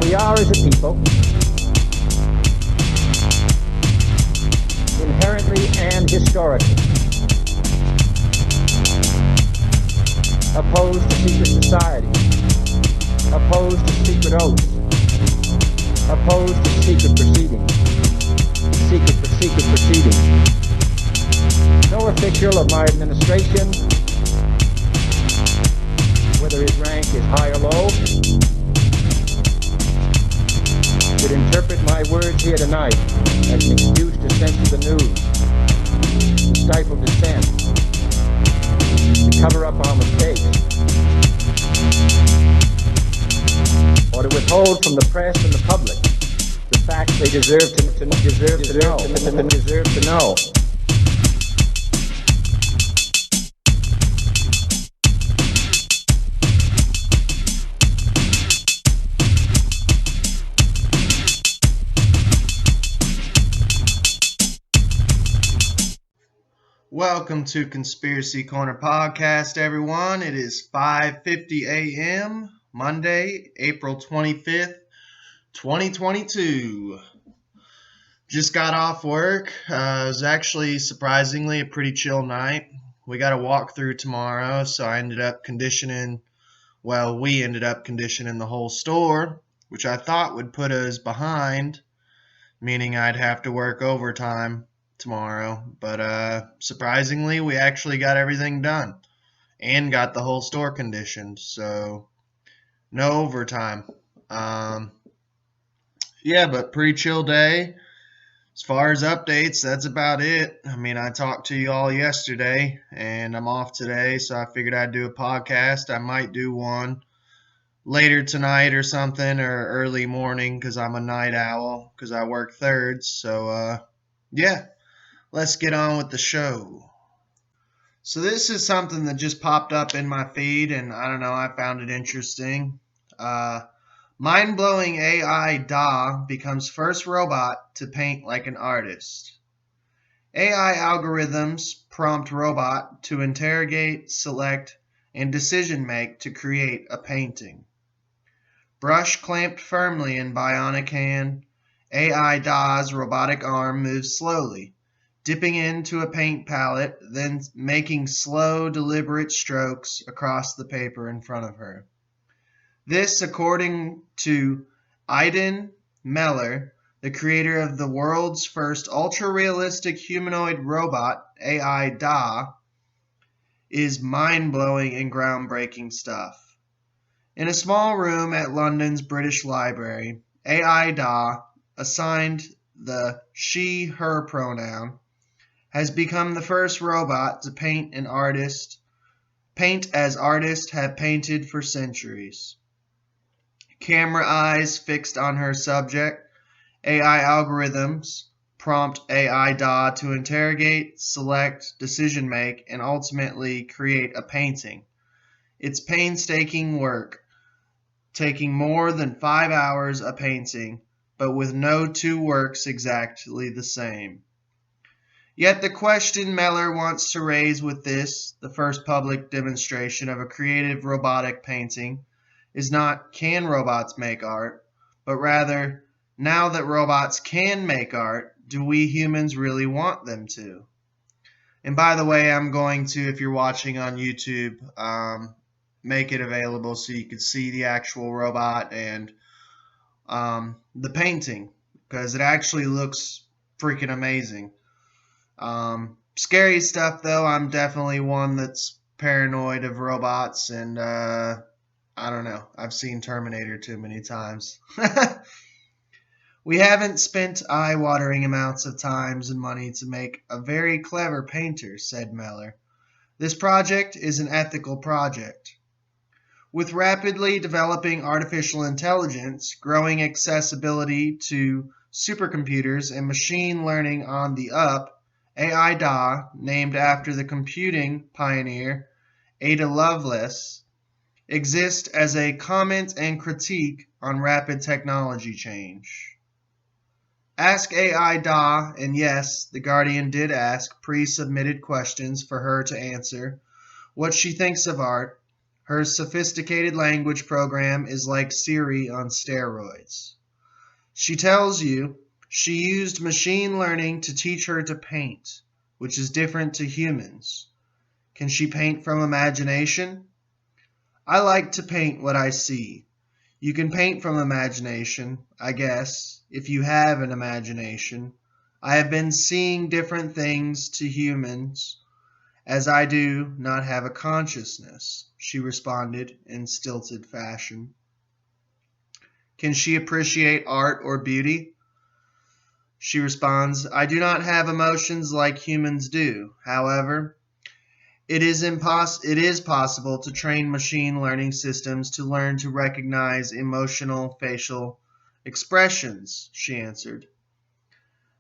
We are, as a people, inherently and historically opposed to secret society, opposed to secret oaths, opposed to secret proceedings, secret proceedings. No official of my administration, whether his rank is high or low, should interpret my words here tonight as an excuse to censor the news, to stifle dissent, to cover up our mistakes, or to withhold from the press and the public the facts they deserve to know. Welcome to Conspiracy Corner Podcast, everyone. It is 5:50 a.m., Monday, April 25th, 2022. Just got off work. It was actually, surprisingly, a pretty chill night. We got a walkthrough tomorrow, so we ended up conditioning the whole store, which I thought would put us behind, meaning I'd have to work overtime tomorrow, but surprisingly we actually got everything done and got the whole store conditioned, so no overtime. But pretty chill day. As far as updates, that's about it. I mean, I talked to you all yesterday and I'm off today, so I figured I'd do a podcast. I might do one later tonight or something, or early morning, because I'm a night owl because I work thirds. So let's get on with the show. So this is something that just popped up in my feed, and I don't know, I found it interesting. Mind-blowing AI Da becomes first robot to paint like an artist. AI algorithms prompt robot to interrogate, select, and decision-make to create a painting. Brush clamped firmly in bionic hand, AI Da's robotic arm moves slowly, dipping into a paint palette, then making slow, deliberate strokes across the paper in front of her. This, according to Aidan Meller, the creator of the world's first ultra-realistic humanoid robot, AI Da, is mind-blowing and groundbreaking stuff. In a small room at London's British Library, AI Da, assigned the she/her pronoun, has become the first robot to paint as artists have painted for centuries. Camera eyes fixed on her subject, AI algorithms prompt AI Da to interrogate, select, decision make, and ultimately create a painting. It's painstaking work, taking more than 5 hours a painting, but with no two works exactly the same. Yet the question Meller wants to raise with this, the first public demonstration of a creative robotic painting, is not can robots make art, but rather, now that robots can make art, do we humans really want them to? And by the way, I'm going to, if you're watching on YouTube, make it available so you can see the actual robot and the painting, because it actually looks freaking amazing. Scary stuff, though. I'm definitely one that's paranoid of robots, and I don't know. I've seen Terminator too many times. We haven't spent eye-watering amounts of time and money to make a very clever painter, said Meller. This project is an ethical project. With rapidly developing artificial intelligence, growing accessibility to supercomputers, and machine learning on the up, AI Da, named after the computing pioneer Ada Lovelace, exists as a comment and critique on rapid technology change. Ask AI Da, and yes, The Guardian did ask pre-submitted questions for her to answer what she thinks of art, Her sophisticated language program is like Siri on steroids. She tells you she used machine learning to teach her to paint, which is different to humans. Can she paint from imagination? I like to paint what I see. You can paint from imagination, I guess, if you have an imagination. I have been seeing different things to humans, as I do not have a consciousness, she responded in stilted fashion. Can she appreciate art or beauty? She responds, I do not have emotions like humans do. However, it is possible to train machine learning systems to learn to recognize emotional facial expressions, she answered.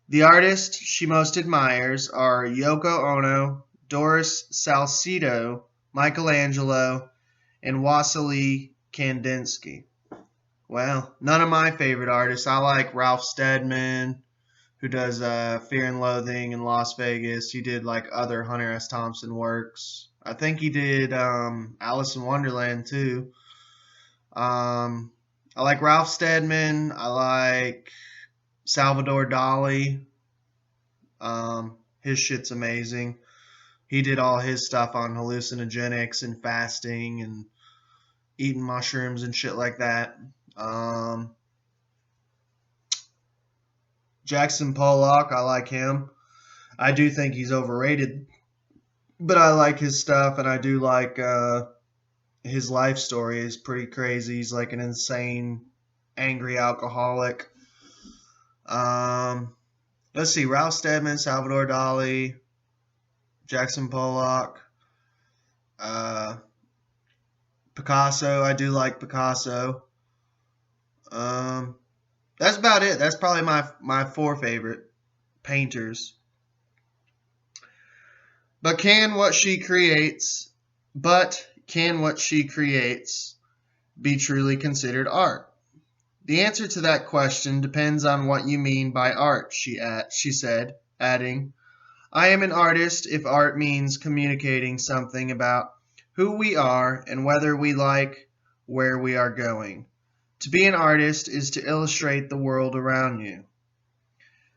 The artists she most admires are Yoko Ono, Doris Salcedo, Michelangelo, and Wassily Kandinsky. Well, none of my favorite artists. I like Ralph Steadman, who does Fear and Loathing in Las Vegas. He did like other Hunter S. Thompson works. I think he did Alice in Wonderland too. I like Ralph Steadman. I like Salvador Dali. His shit's amazing. He did all his stuff on hallucinogenics and fasting and eating mushrooms and shit like that. Jackson Pollock, I like him. I do think he's overrated, but I like his stuff, and I do like his life story is pretty crazy. He's like an insane, angry alcoholic. Let's see, Ralph Steadman, Salvador Dali, Jackson Pollock, Picasso. I do like Picasso. That's about it. That's probably my four favorite painters. But can what she creates be truly considered art? The answer to that question depends on what you mean by art, she said, adding, I am an artist if art means communicating something about who we are and whether we like where we are going. To be an artist is to illustrate the world around you.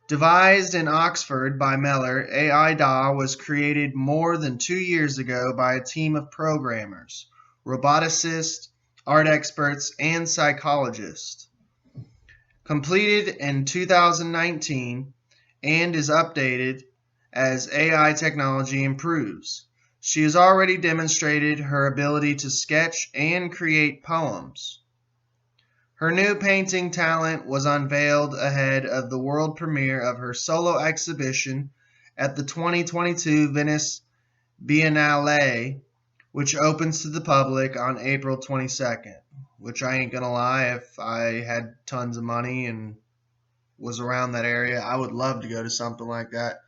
Devised in Oxford by Mellor, AI DA was created more than 2 years ago by a team of programmers, roboticists, art experts, and psychologists. Completed in 2019 and is updated as AI technology improves. She has already demonstrated her ability to sketch and create poems. Her new painting talent was unveiled ahead of the world premiere of her solo exhibition at the 2022 Venice Biennale, which opens to the public on April 22nd. Which I ain't gonna lie, if I had tons of money and was around that area, I would love to go to something like that.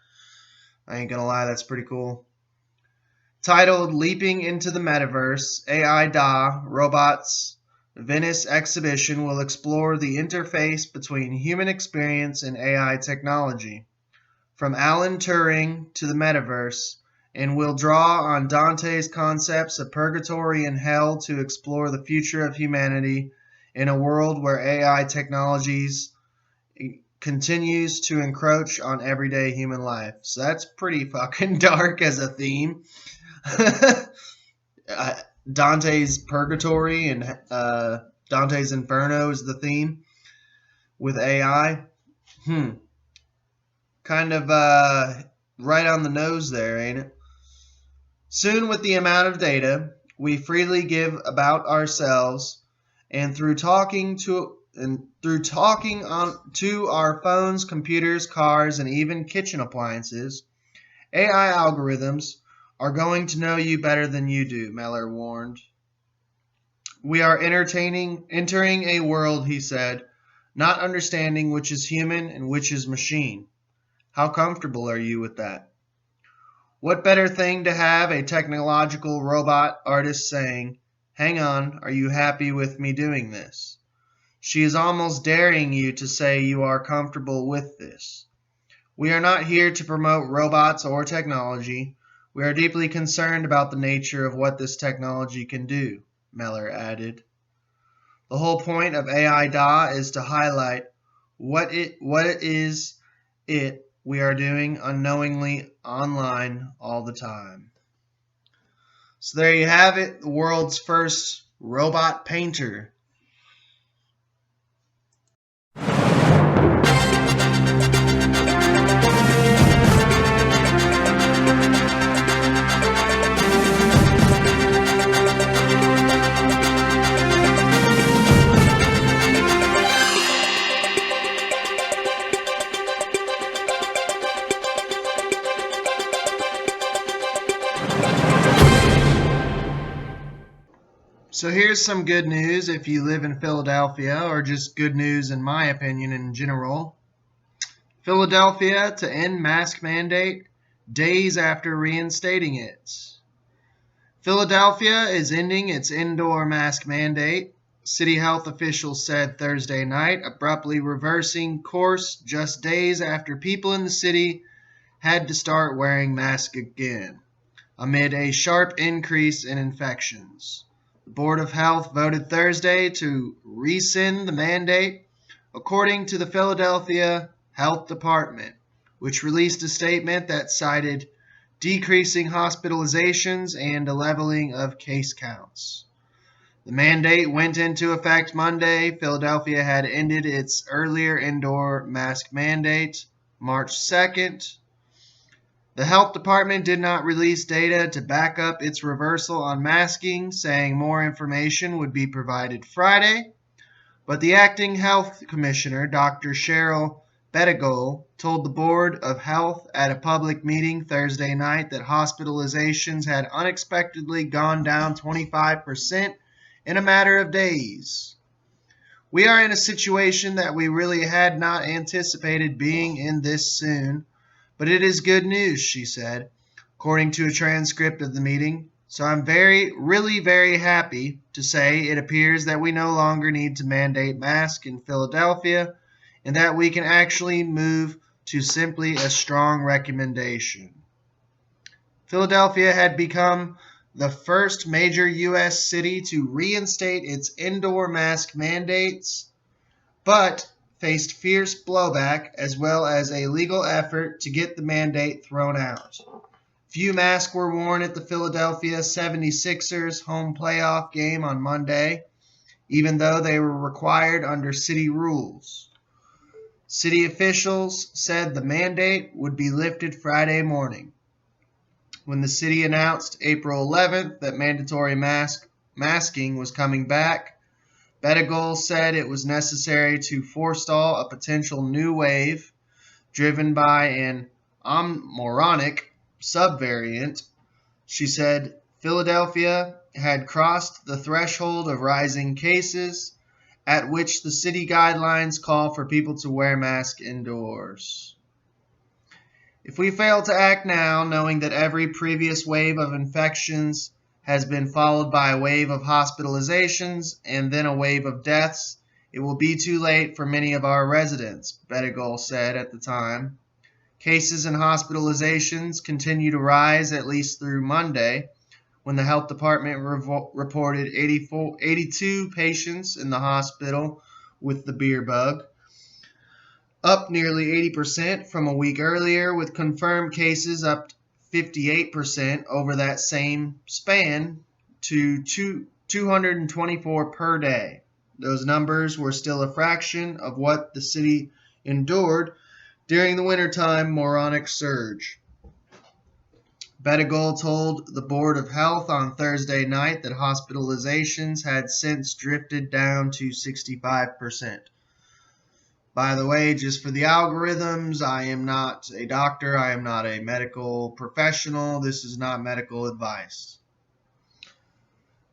I ain't gonna lie, that's pretty cool. Titled Leaping into the Metaverse, AI DA Robots Venice exhibition will explore the interface between human experience and AI technology, from Alan Turing to the metaverse, and will draw on Dante's concepts of purgatory and hell to explore the future of humanity in a world where AI technologies continues to encroach on everyday human life. So that's pretty fucking dark as a theme. Dante's Purgatory and Dante's Inferno is the theme with AI. Kind of right on the nose there, ain't it? Soon, with the amount of data we freely give about ourselves, and through talking to our phones, computers, cars, and even kitchen appliances, AI algorithms are going to know you better than you do, Mellor warned. We are entering a world, he said, not understanding which is human and which is machine. How comfortable are you with that? What better thing to have a technological robot artist saying, hang on, are you happy with me doing this? She is almost daring you to say you are comfortable with this. We are not here to promote robots or technology. We are deeply concerned about the nature of what this technology can do. Meller added. The whole point of AI-DA is to highlight what it is we are doing unknowingly online all the time. So there you have it, the world's first robot painter. So here's some good news if you live in Philadelphia, or just good news in my opinion in general. Philadelphia to end mask mandate days after reinstating it. Philadelphia is ending its indoor mask mandate, city health officials said Thursday night, abruptly reversing course just days after people in the city had to start wearing masks again, amid a sharp increase in infections. The Board of Health voted Thursday to rescind the mandate, according to the Philadelphia Health Department, which released a statement that cited decreasing hospitalizations and a leveling of case counts. The mandate went into effect Monday. Philadelphia had ended its earlier indoor mask mandate March 2nd. The health department did not release data to back up its reversal on masking, saying more information would be provided Friday. But the acting health commissioner, Dr. Cheryl Bettigol, told the Board of Health at a public meeting Thursday night that hospitalizations had unexpectedly gone down 25% in a matter of days. We are in a situation that we really had not anticipated being in this soon. But it is good news, she said, according to a transcript of the meeting. So I'm really very happy to say it appears that we no longer need to mandate masks in Philadelphia and that we can actually move to simply a strong recommendation. Philadelphia had become the first major U.S. city to reinstate its indoor mask mandates, but faced fierce blowback as well as a legal effort to get the mandate thrown out. Few masks were worn at the Philadelphia 76ers home playoff game on Monday, even though they were required under city rules. City officials said the mandate would be lifted Friday morning. When the city announced April 11th that mandatory masking was coming back, Bettigol said it was necessary to forestall a potential new wave driven by an Omicron subvariant. She said Philadelphia had crossed the threshold of rising cases, at which the city guidelines call for people to wear masks indoors. If we fail to act now, knowing that every previous wave of infections has been followed by a wave of hospitalizations and then a wave of deaths, it will be too late for many of our residents, Bettigol said at the time. Cases and hospitalizations continue to rise at least through Monday, when the health department reported 82 patients in the hospital with the beer bug, up nearly 80% from a week earlier, with confirmed cases up 58% over that same span to 224 per day. Those numbers were still a fraction of what the city endured during the wintertime moronic surge. Bettigol told the Board of Health on Thursday night that hospitalizations had since drifted down to 65%. By the way, just for the algorithms, I am not a doctor. I am not a medical professional. This is not medical advice.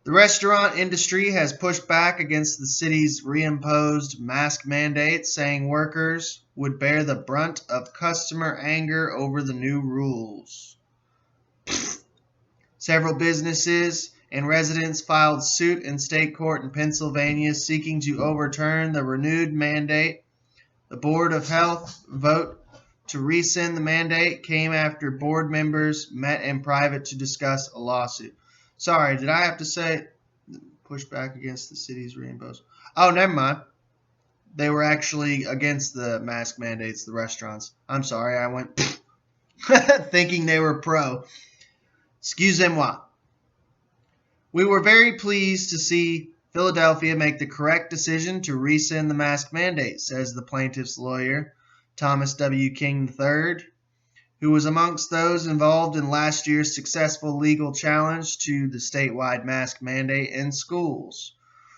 The restaurant industry has pushed back against the city's reimposed mask mandates, saying workers would bear the brunt of customer anger over the new rules. Several businesses and residents filed suit in state court in Pennsylvania seeking to overturn the renewed mandate. The Board of Health vote to rescind the mandate came after board members met in private to discuss a lawsuit. Sorry, did I have to push back against the city's reimburse. Oh, never mind. They were actually against the mask mandates, the restaurants. I'm sorry, I went thinking they were pro. Excusez-moi. We were very pleased to see Philadelphia make the correct decision to rescind the mask mandate, says the plaintiff's lawyer, Thomas W. King III, who was amongst those involved in last year's successful legal challenge to the statewide mask mandate in schools.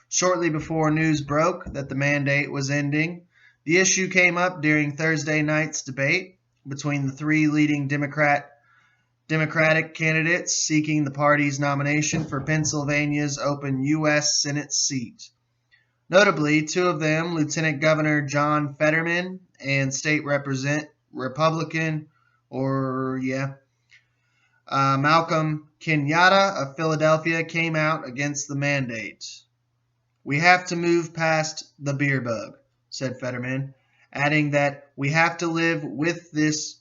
Shortly before news broke that the mandate was ending, the issue came up during Thursday night's debate between the three leading Democratic candidates seeking the party's nomination for Pennsylvania's open U.S. Senate seat. Notably, two of them, Lieutenant Governor John Fetterman and State Republican, Malcolm Kenyatta of Philadelphia, came out against the mandate. We have to move past the beer bug, said Fetterman, adding that we have to live with this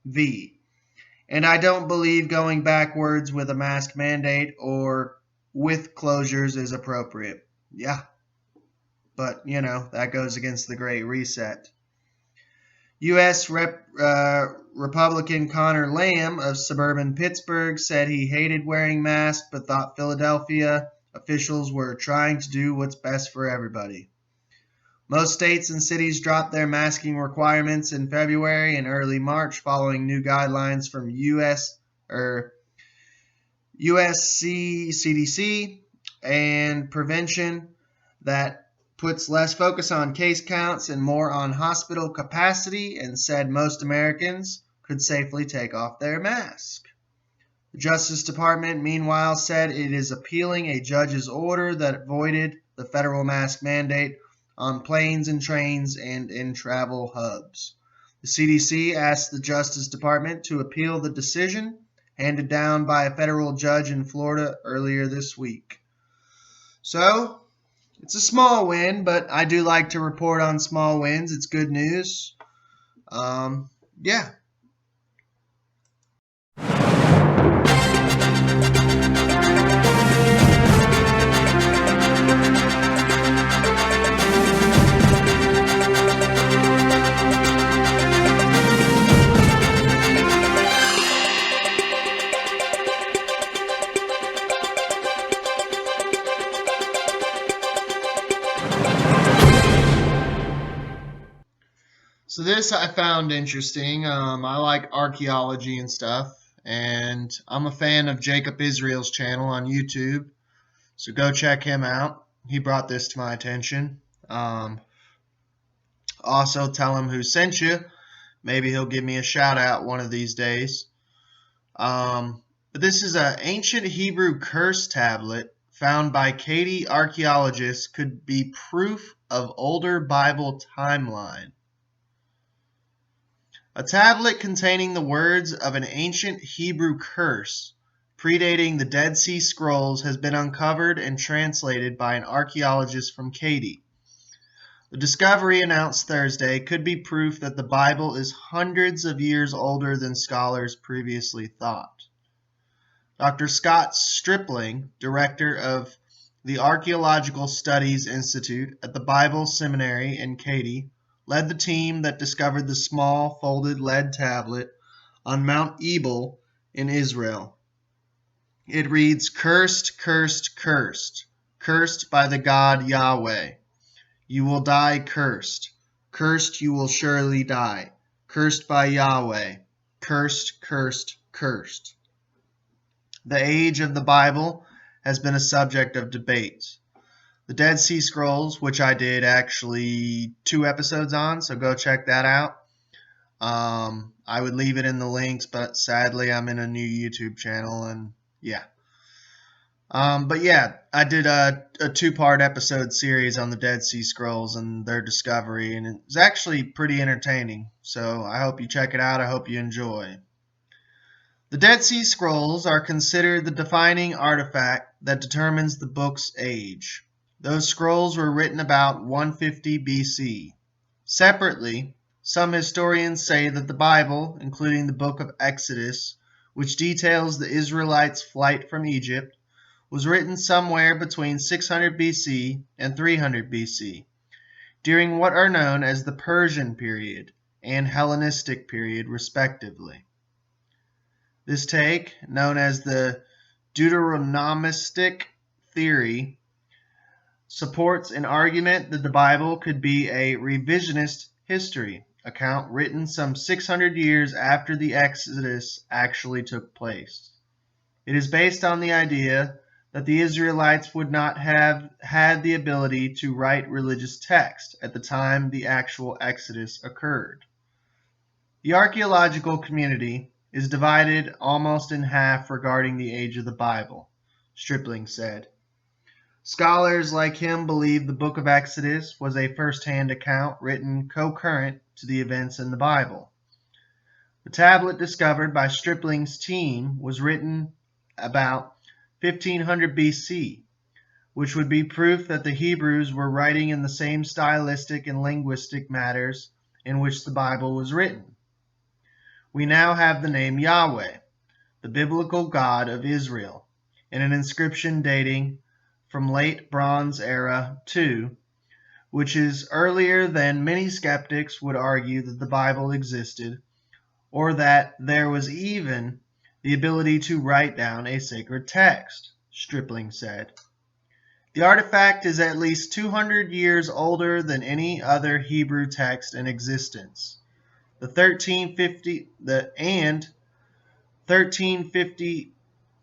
V. And I don't believe going backwards with a mask mandate or with closures is appropriate. Yeah, but, that goes against the Great Reset. U.S. Republican Connor Lamb of suburban Pittsburgh said he hated wearing masks but thought Philadelphia officials were trying to do what's best for everybody. Most states and cities dropped their masking requirements in February and early March following new guidelines from CDC and prevention that puts less focus on case counts and more on hospital capacity, and said most Americans could safely take off their mask. The Justice Department, meanwhile, said it is appealing a judge's order that voided the federal mask mandate on planes and trains and in travel hubs. The CDC asked the Justice Department to appeal the decision handed down by a federal judge in Florida earlier this week. So, it's a small win, but I do like to report on small wins. It's good news. Yeah. So this I found interesting. I like archaeology and stuff, and I'm a fan of Jacob Israel's channel on YouTube, so go check him out. He brought this to my attention. Also, tell him who sent you. Maybe he'll give me a shout out one of these days. But this is an ancient Hebrew curse tablet found by Katy archaeologists, could be proof of older Bible timeline. A tablet containing the words of an ancient Hebrew curse predating the Dead Sea Scrolls has been uncovered and translated by an archaeologist from Katy. The discovery, announced Thursday, could be proof that the Bible is hundreds of years older than scholars previously thought. Dr. Scott Stripling, director of the Archaeological Studies Institute at the Bible Seminary in Katy, led the team that discovered the small folded lead tablet on Mount Ebal in Israel. It reads, "Cursed, cursed, cursed, cursed by the God Yahweh. You will die cursed. Cursed you will surely die. Cursed by Yahweh. Cursed, cursed, cursed." The age of the Bible has been a subject of debate. The Dead Sea Scrolls, which I did actually 2 episodes on, so go check that out. I would leave it in the links, but sadly I'm in a new YouTube channel, and yeah. But yeah, I did a 2-part episode series on the Dead Sea Scrolls and their discovery, and it's actually pretty entertaining. So I hope you check it out. I hope you enjoy. The Dead Sea Scrolls are considered the defining artifact that determines the book's age. Those scrolls were written about 150 BC. Separately, some historians say that the Bible, including the book of Exodus, which details the Israelites' flight from Egypt, was written somewhere between 600 BC and 300 BC, during what are known as the Persian period and Hellenistic period, respectively. This take, known as the Deuteronomistic Theory, supports an argument that the Bible could be a revisionist history account written some 600 years after the Exodus actually took place. It is based on the idea that the Israelites would not have had the ability to write religious text at the time the actual Exodus occurred. The archaeological community is divided almost in half regarding the age of the Bible, Stripling said. Scholars like him believe the book of Exodus was a first-hand account written concurrent to the events in the Bible. The tablet discovered by Stripling's team was written about 1500 BC, which would be proof that the Hebrews were writing in the same stylistic and linguistic matters in which the Bible was written. We now have the name Yahweh, the biblical God of Israel, in an inscription dating from late Bronze Era II, which is earlier than many skeptics would argue that the Bible existed, or that there was even the ability to write down a sacred text, Stripling said. The artifact is at least 200 years older than any other Hebrew text in existence. The 1350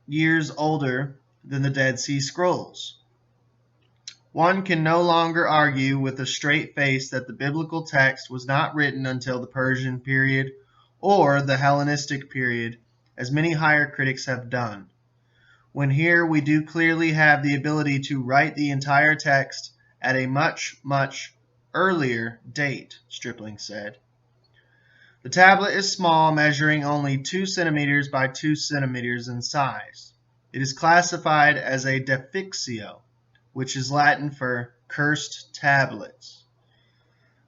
years older than the Dead Sea Scrolls. One can no longer argue with a straight face that the biblical text was not written until the Persian period or the Hellenistic period, as many higher critics have done, when here we do clearly have the ability to write the entire text at a much, much earlier date, Stripling said. The tablet is small, measuring only 2 centimeters by 2 centimeters in size. It is classified as a defixio, which is Latin for cursed tablets.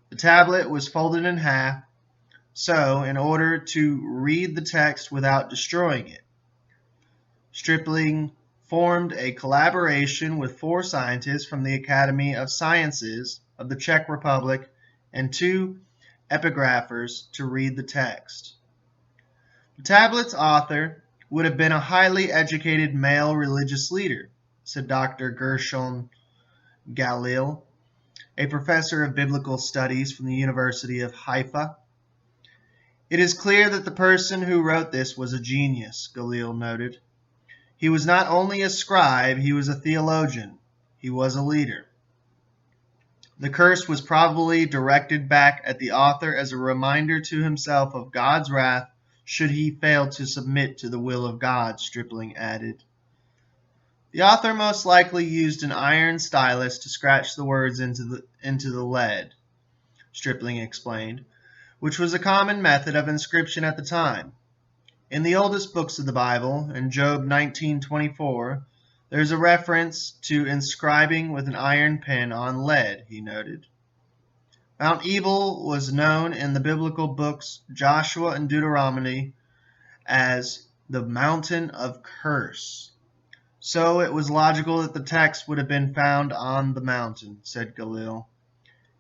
The tablet was folded in half, so in order to read the text without destroying it. Stripling formed a collaboration with 4 scientists from the Academy of Sciences of the Czech Republic and 2 epigraphers to read the text. The tablet's author would have been a highly educated male religious leader, said Dr. Gershon Galil, a professor of biblical studies from the University of Haifa. It is clear that the person who wrote this was a genius, Galil noted. He was not only a scribe, he was a theologian. He was a leader. The curse was probably directed back at the author as a reminder to himself of God's wrath should he fail to submit to the will of God, Stripling added. The author most likely used an iron stylus to scratch the words into the lead, Stripling explained, which was a common method of inscription at the time. In the oldest books of the Bible, in Job 19:24, there is a reference to inscribing with an iron pen on lead, he noted. Mount Ebal was known in the biblical books Joshua and Deuteronomy as the Mountain of Curse. So it was logical that the text would have been found on the mountain, said Galil.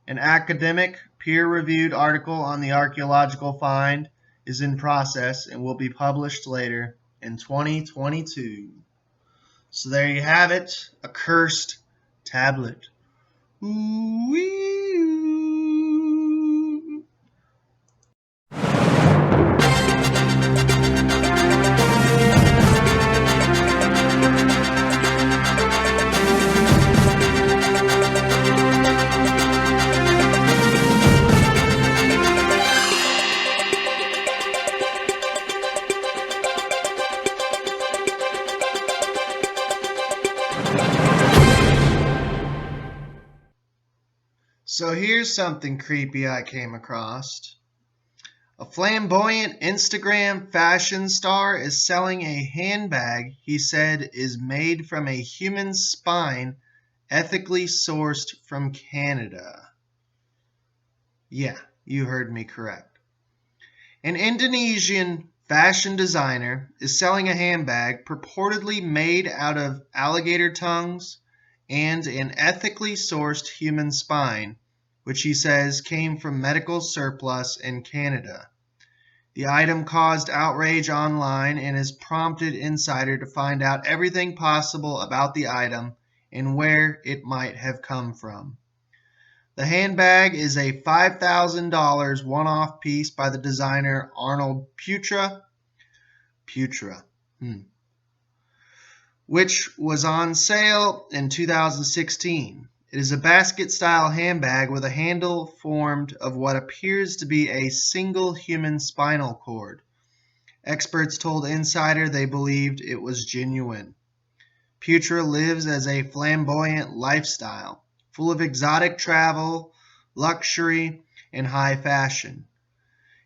An academic, peer-reviewed article on the archaeological find is in process and will be published later in 2022. So there you have it, a cursed tablet. Ooh-wee. So here's something creepy I came across. A flamboyant Instagram fashion star is selling a handbag he said is made from a human spine ethically sourced from Canada. Yeah, you heard me correct. An Indonesian fashion designer is selling a handbag purportedly made out of alligator tongues and an ethically sourced human spine, which he says came from medical surplus in Canada. The item caused outrage online and has prompted Insider to find out everything possible about the item and where it might have come from. The handbag is a $5,000 one-off piece by the designer Arnold Putra, which was on sale in 2016. It is a basket-style handbag with a handle formed of what appears to be a single human spinal cord. Experts told Insider they believed it was genuine. Putra lives as a flamboyant lifestyle, full of exotic travel, luxury, and high fashion.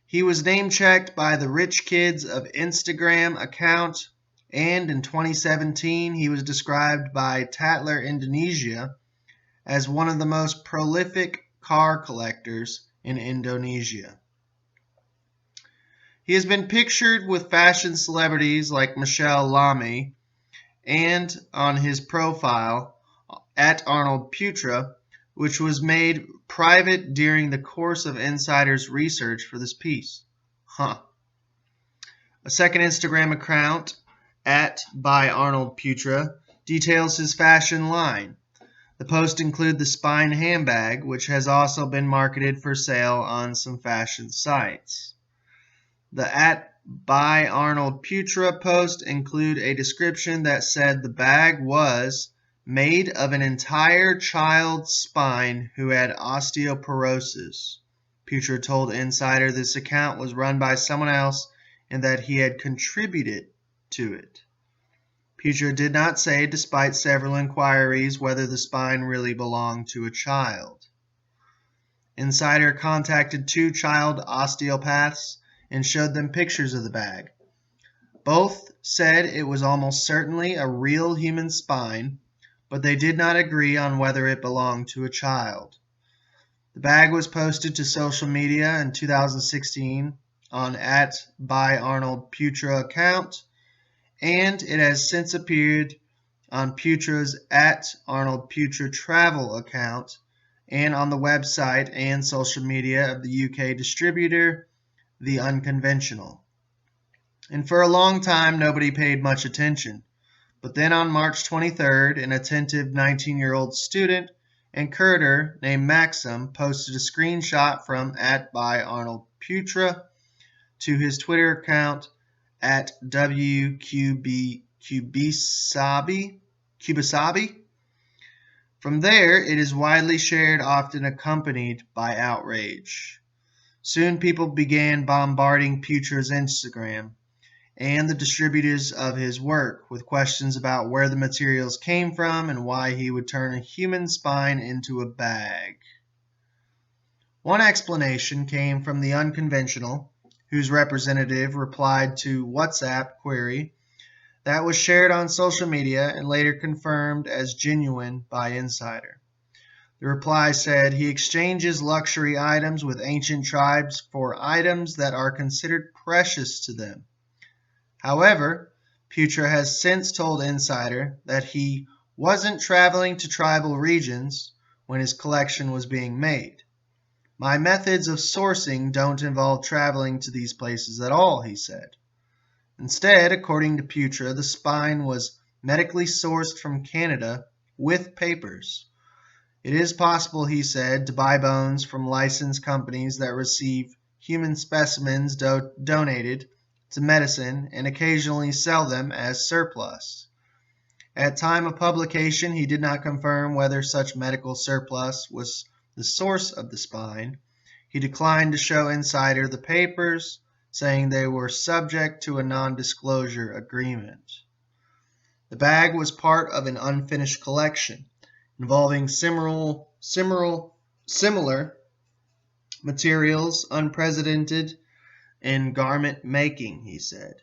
He was name-checked by the Rich Kids of Instagram account, and in 2017 he was described by Tatler Indonesia as one of the most prolific car collectors in Indonesia. He has been pictured with fashion celebrities like Michelle Lamy, and on his profile at Arnold Putra, which was made private during the course of Insider's research for this piece. A second Instagram account, at by Arnold Putra, details his fashion line. The post includes the spine handbag, which has also been marketed for sale on some fashion sites. The at by Arnold Putra post include a description that said the bag was made of an entire child's spine who had osteoporosis. Putra told Insider this account was run by someone else and that he had contributed to it. Putra did not say, despite several inquiries, whether the spine really belonged to a child. Insider contacted 2 child osteopaths and showed them pictures of the bag. Both said it was almost certainly a real human spine, but they did not agree on whether it belonged to a child. The bag was posted to social media in 2016 on at by Arnold Putra account, and it has since appeared on Putra's at Arnold Putra travel account and on the website and social media of the UK distributor, The Unconventional. And for a long time, nobody paid much attention. But then on March 23rd, an attentive 19-year-old student and curator named Maxim posted a screenshot from at by Arnold Putra to his Twitter account at Kubisabi. From there, it is widely shared, often accompanied by outrage. Soon people began bombarding Putra's Instagram and the distributors of his work with questions about where the materials came from and why he would turn a human spine into a bag. One explanation came from The Unconventional, whose representative replied to WhatsApp query that was shared on social media and later confirmed as genuine by Insider. The reply said he exchanges luxury items with ancient tribes for items that are considered precious to them. However, Putra has since told Insider that he wasn't traveling to tribal regions when his collection was being made. My methods of sourcing don't involve traveling to these places at all, he said. Instead, according to Putra, the spine was medically sourced from Canada with papers. It is possible, he said, to buy bones from licensed companies that receive human specimens donated to medicine and occasionally sell them as surplus. At time of publication, he did not confirm whether such medical surplus was the source of the spine. He declined to show Insider the papers, saying they were subject to a non-disclosure agreement. The bag was part of an unfinished collection involving similar materials, unprecedented in garment making, he said.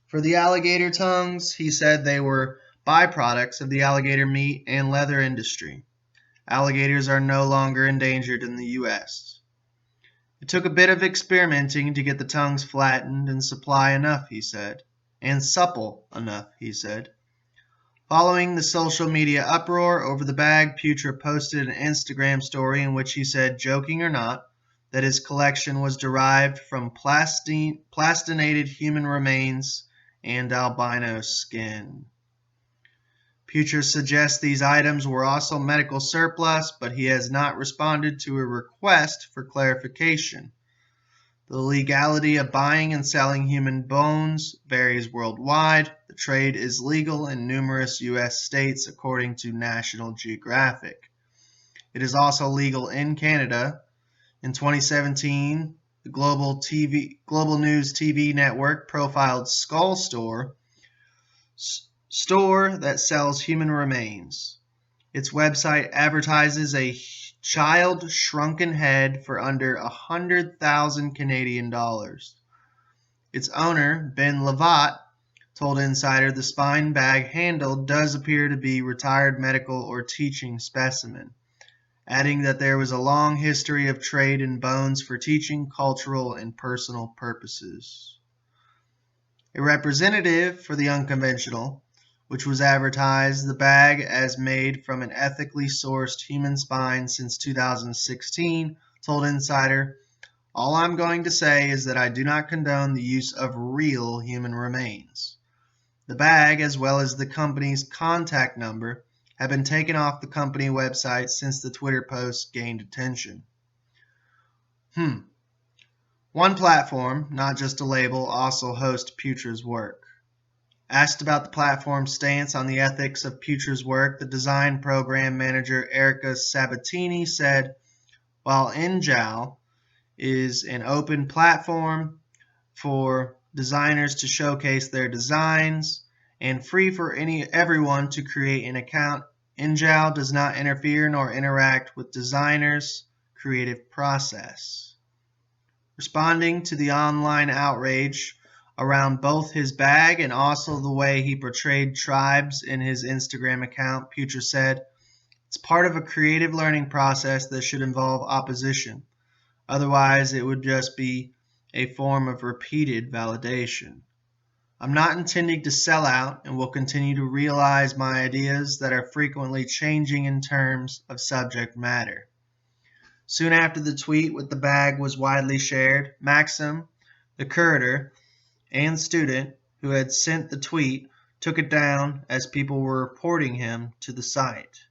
For the alligator tongues, he said they were byproducts of the alligator meat and leather industry. Alligators are no longer endangered in the U.S. It took a bit of experimenting to get the tongues flattened and supply enough, he said. And supple enough, he said. Following the social media uproar over the bag, Putra posted an Instagram story in which he said, joking or not, that his collection was derived from plastinated human remains and albino skin. Putra suggests these items were also medical surplus, but he has not responded to a request for clarification. The legality of buying and selling human bones varies worldwide. The trade is legal in numerous U.S. states, according to National Geographic. It is also legal in Canada. In 2017, the Global News TV network profiled Skull Store that sells human remains. Its website advertises a child shrunken head for under 100,000 Canadian dollars. Its owner, Ben Lavat, told Insider the spine bag handle does appear to be retired medical or teaching specimen, adding that there was a long history of trade in bones for teaching, cultural, and personal purposes. A representative for the unconventional, which was advertised the bag as made from an ethically sourced human spine since 2016, told Insider, "All I'm going to say is that I do not condone the use of real human remains." The bag, as well as the company's contact number, have been taken off the company website since the Twitter post gained attention. One platform, not just a label, also hosts Putra's work. Asked about the platform's stance on the ethics of Putra's work, the design program manager Erica Sabatini said, while InJal is an open platform for designers to showcase their designs and free for everyone to create an account, InJal does not interfere nor interact with designers' creative process. Responding to the online outrage around both his bag and also the way he portrayed tribes in his Instagram account, Putra said, "It's part of a creative learning process that should involve opposition. Otherwise, it would just be a form of repeated validation. I'm not intending to sell out and will continue to realize my ideas that are frequently changing in terms of subject matter." Soon after the tweet with the bag was widely shared, Maxim, the curator and student who had sent the tweet, took it down as people were reporting him to the site.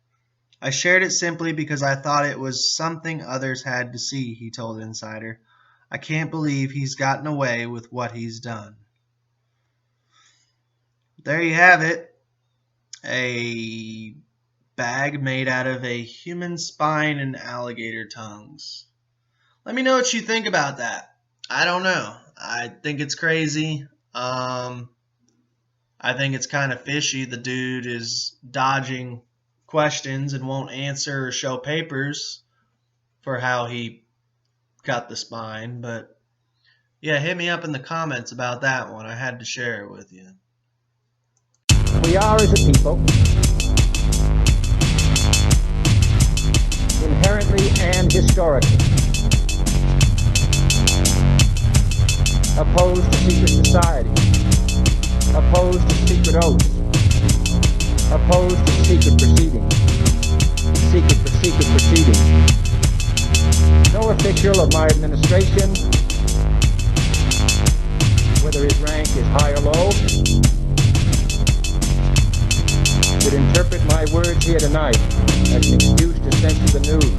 "I shared it simply because I thought it was something others had to see," he told Insider. "I can't believe he's gotten away with what he's done." There you have it. A bag made out of a human spine and alligator tongues. Let me know what you think about that. I don't know. I think it's crazy. I think it's kind of fishy. The dude is dodging questions and won't answer or show papers for how he got the spine. But yeah, hit me up in the comments about that one. I had to share it with you. We are, as a people, inherently and historically opposed to secret society, opposed to secret oaths, opposed to secret proceedings, secret proceedings. No official of my administration, whether his rank is high or low, would interpret my words here tonight as an excuse to censor the news,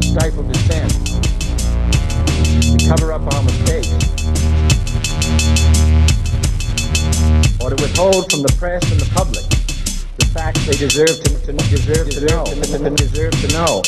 to stifle dissent, to cover up our mistakes, or to withhold from the press and the public the facts they deserve to know.